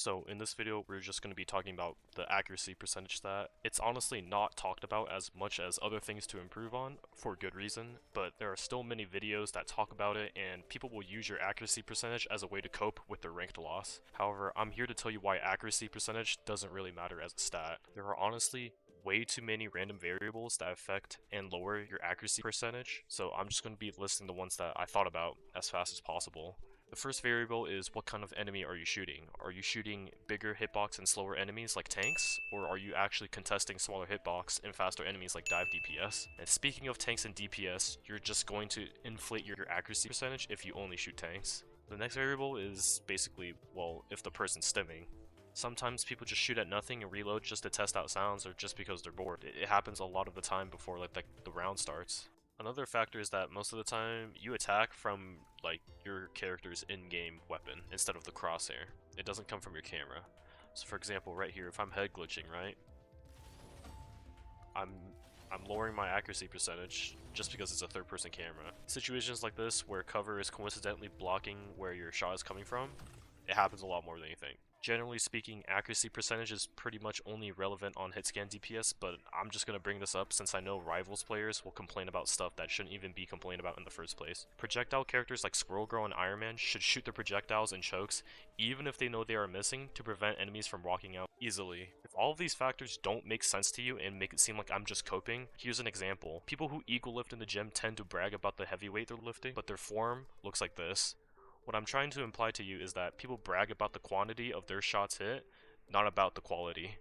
So in this video, we're just going to be talking about the accuracy percentage stat. It's honestly not talked about as much as other things to improve on, for good reason, but there are still many videos that talk about it, and people will use your accuracy percentage as a way to cope with their ranked loss. However, I'm here to tell you why accuracy percentage doesn't really matter as a stat. There are honestly way too many random variables that affect and lower your accuracy percentage, so I'm just going to be listing the ones that I thought about as fast as possible. The first variable is what kind of enemy are you shooting? Are you shooting bigger hitbox and slower enemies like tanks, or are you actually contesting smaller hitbox and faster enemies like dive DPS? And speaking of tanks and DPS, you're just going to inflate your accuracy percentage if you only shoot tanks. The next variable is basically, well, if the person's stimming. Sometimes people just shoot at nothing and reload just to test out sounds or just because they're bored. It happens a lot of the time before the round starts. Another factor is that most of the time you attack from your character's in-game weapon instead of the crosshair. It doesn't come from your camera. So for example, right here, if I'm head glitching, right, I'm lowering my accuracy percentage just because it's a third-person camera. Situations like this where cover is coincidentally blocking where your shot is coming from, it happens a lot more than you think. Generally speaking, accuracy percentage is pretty much only relevant on hitscan DPS, but I'm just going to bring this up since I know Rivals players will complain about stuff that shouldn't even be complained about in the first place. Projectile characters like Squirrel Girl and Iron Man should shoot their projectiles and chokes, even if they know they are missing, to prevent enemies from walking out easily. If all of these factors don't make sense to you and make it seem like I'm just coping, here's an example. People who equal lift in the gym tend to brag about the heavy weight they're lifting, but their form looks like this. What I'm trying to imply to you is that people brag about the quantity of their shots hit, not about the quality.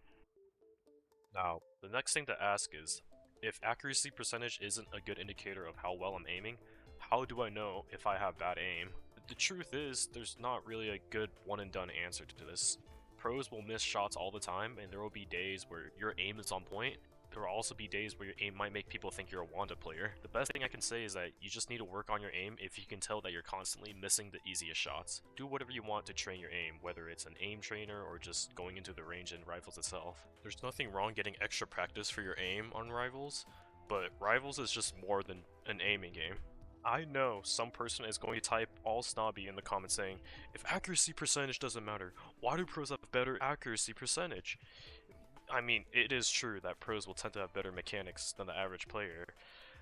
Now, the next thing to ask is, if accuracy percentage isn't a good indicator of how well I'm aiming, how do I know if I have bad aim? The truth is, there's not really a good one and done answer to this. Pros will miss shots all the time, and there will be days where your aim is on point. There will also be days where your aim might make people think you're a Wanda player. The best thing I can say is that you just need to work on your aim if you can tell that you're constantly missing the easiest shots. Do whatever you want to train your aim, whether it's an aim trainer or just going into the range in Rivals itself. There's nothing wrong getting extra practice for your aim on Rivals, but Rivals is just more than an aiming game. I know some person is going to type all snobby in the comments saying, if accuracy percentage doesn't matter, why do pros have better accuracy percentage? I mean, it is true that pros will tend to have better mechanics than the average player.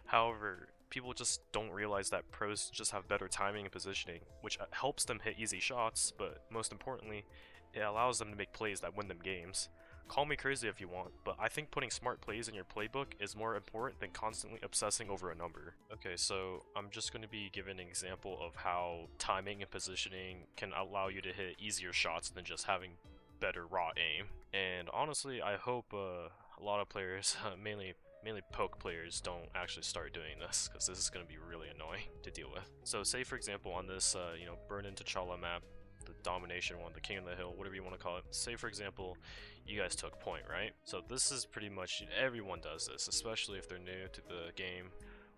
However, people just don't realize that pros just have better timing and positioning, which helps them hit easy shots, but most importantly, it allows them to make plays that win them games. Call me crazy if you want, but I think putting smart plays in your playbook is more important than constantly obsessing over a number. Okay, so I'm just going to be giving an example of how timing and positioning can allow you to hit easier shots than just having better raw aim. And honestly, I hope a lot of players, mainly poke players, don't actually start doing this, because this is going to be really annoying to deal with. So say for example on this Burn into T'Challa map, the domination one, the King of the Hill, whatever you want to call it, say for example you guys took point, right? So this is pretty much, everyone does this, especially if they're new to the game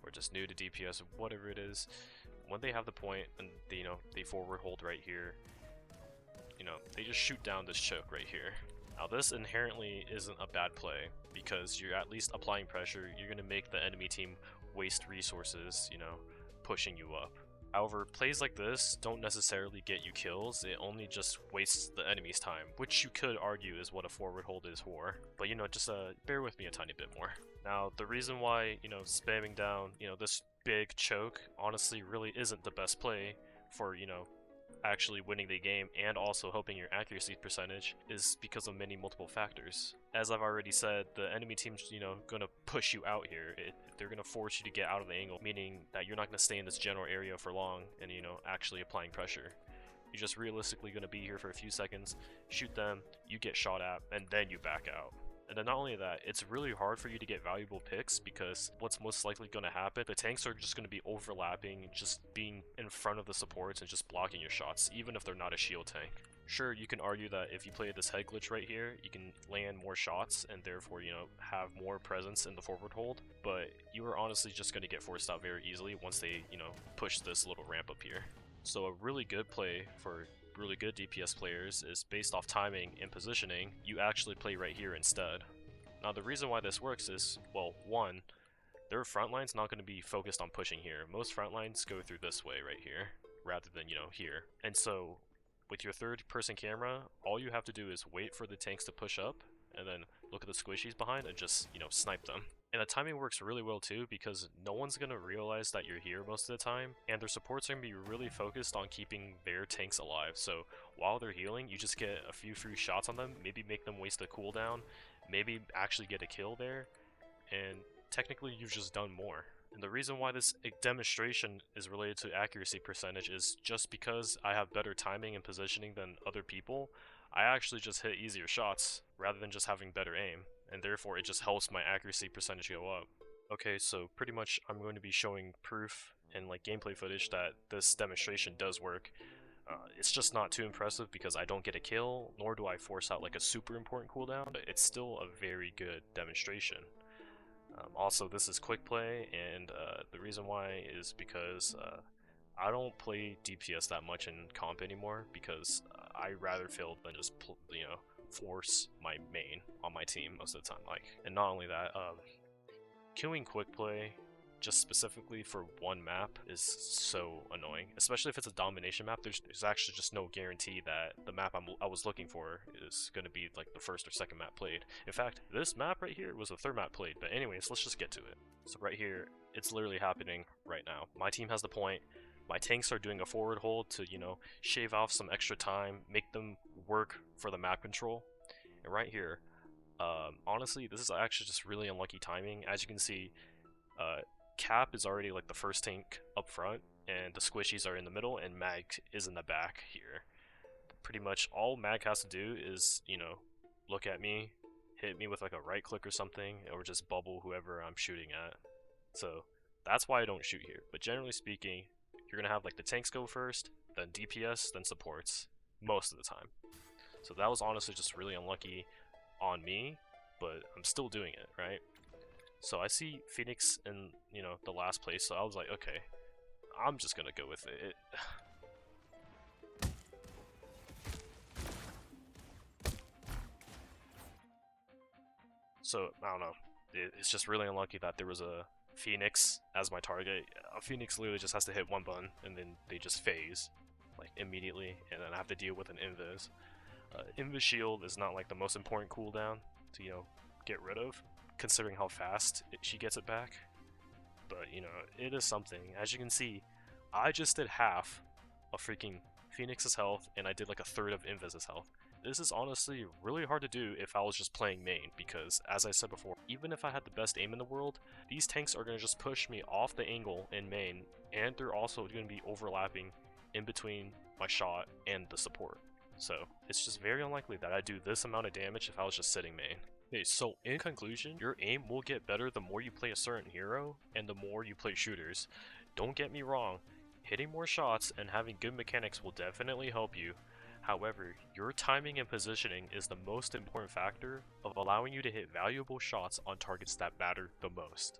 or just new to DPS or whatever it is. When they have the point and they forward hold right here, they just shoot down this choke right here. Now this inherently isn't a bad play, because you're at least applying pressure. You're going to make the enemy team waste resources, pushing you up. However, plays like this don't necessarily get you kills, it only just wastes the enemy's time, which you could argue is what a forward hold is for. But just bear with me a tiny bit more. Now the reason why, spamming down, this big choke honestly really isn't the best play for, actually winning the game and also hoping your accuracy percentage is because of many multiple factors. As I've already said, the enemy team's gonna push you out here. They're gonna force you to get out of the angle, meaning that you're not gonna stay in this general area for long and actually applying pressure. You're just realistically gonna be here for a few seconds, shoot them, you get shot at, and then you back out. And then not only that, it's really hard for you to get valuable picks, because what's most likely going to happen, the tanks are just going to be overlapping, just being in front of the supports and just blocking your shots, even if they're not a shield tank. Sure, you can argue that if you play this head glitch right here, you can land more shots and therefore, have more presence in the forward hold, but you are honestly just going to get forced out very easily once they, push this little ramp up here. So a really good play for really good DPS players is based off timing and positioning. You actually play right here instead. Now the reason why this works is, well, one, their front line's not going to be focused on pushing here. Most front lines go through this way right here rather than here. And so with your third person camera, all you have to do is wait for the tanks to push up, and then look at the squishies behind and just, snipe them. And the timing works really well too, because no one's gonna realize that you're here most of the time, and their supports are gonna be really focused on keeping their tanks alive. So while they're healing, you just get a few free shots on them, maybe make them waste a cooldown, maybe actually get a kill there, and technically you've just done more. And the reason why this demonstration is related to accuracy percentage is just because I have better timing and positioning than other people. I actually just hit easier shots rather than just having better aim, and therefore it just helps my accuracy percentage go up. Okay, so pretty much I'm going to be showing proof and like gameplay footage that this demonstration does work. It's just not too impressive because I don't get a kill, nor do I force out like a super important cooldown, but it's still a very good demonstration. Also, this is quick play, and the reason why is because I don't play DPS that much in comp anymore, because I rather fail than just force my main on my team most of the time. And not only that, queuing quick play just specifically for one map is so annoying, especially if it's a domination map. There's actually just no guarantee that the map I was looking for is going to be like the first or second map played. In fact, this map right here was the third map played, but anyways, let's just get to it. So right here, it's literally happening right now. My team has the point. My tanks are doing a forward hold to, shave off some extra time, make them work for the map control. And right here, honestly, this is actually just really unlucky timing. As you can see, Cap is already like the first tank up front, and the squishies are in the middle, and Mag is in the back here. Pretty much all Mag has to do is, look at me, hit me with like a right click or something, or just bubble whoever I'm shooting at. So that's why I don't shoot here. But generally speaking, you're gonna have like the tanks go first, then DPS, then supports, most of the time. So that was honestly just really unlucky on me, but I'm still doing it, right? So I see Phoenix in, the last place, so I was like, okay, I'm just gonna go with it. So, I don't know, it's just really unlucky that there was a Phoenix as my target. A Phoenix literally just has to hit one button, and then they just phase, like, immediately, and then I have to deal with an Invis. Invis shield is not like the most important cooldown to, get rid of, considering how fast she gets it back. But, it is something. As you can see, I just did half of freaking Phoenix's health, and I did like a third of Invis's health. This is honestly really hard to do if I was just playing main, because as I said before, even if I had the best aim in the world, these tanks are going to just push me off the angle in main, and they're also going to be overlapping in between my shot and the support. So it's just very unlikely that I'd do this amount of damage if I was just sitting main. Okay, so in conclusion, your aim will get better the more you play a certain hero and the more you play shooters. Don't get me wrong, hitting more shots and having good mechanics will definitely help you. However, your timing and positioning is the most important factor of allowing you to hit valuable shots on targets that matter the most.